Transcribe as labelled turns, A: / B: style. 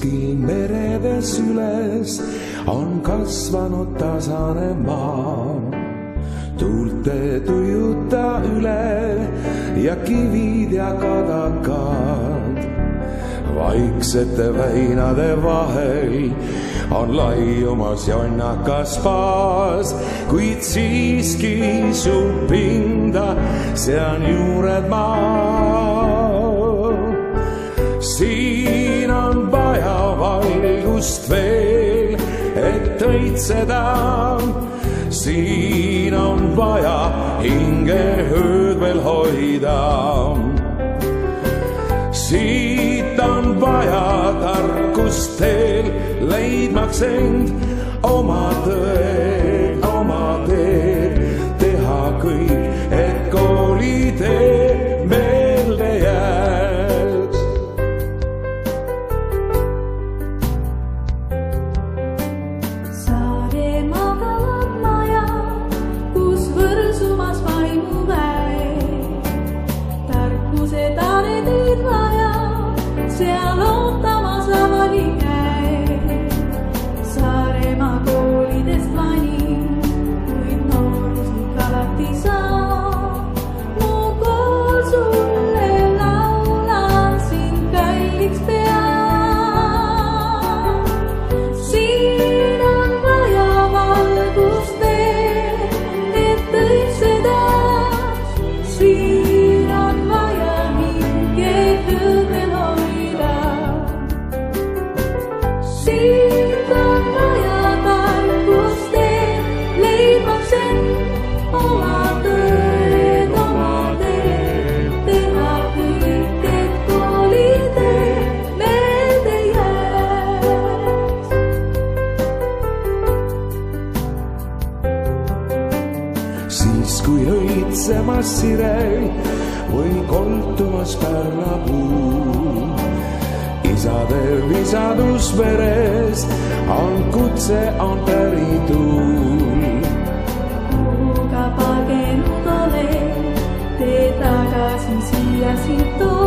A: kuskil meredes üles on kasvanud tasane maa. Tuulte tujuta üle ja kivid ja kadakad. Vaiksete väinade vahel on laiumas jonnakas paas, kuid siiski su pinda sean juured maa. Siin on vaja valgust veel, et õitseda. Siin on vaja hingeööd veel hoida. Siit on vaja tarkust teel, leidmaks end oma tõe, oma tee. Teha kõik, et koolitee meelde jääks.
B: Saaremaa kalab maja, kus võrsumas vaimu väe. Tarkuse tareteid vaja, seal ootamas lavali käe. Saaremaa koolidest vanin, kuid nooruslik alati saa. Mu kool sulle laulan, sind kalliks pea. Siin on vaja valgust veel, et õitseda. Siin on vaja hingeööd veel hoida. Siin on vaja tarkust veel, leidmaks end oma tõed, oma tee. Teha kõik, et koolitee meelde jääks.
A: Siis kui õitsemas sirel või koltumas pärlapuu, isade visadus veres on kutse, on päritul.
B: Kuhu ka pagenud ole, tee tagasi siia sind too.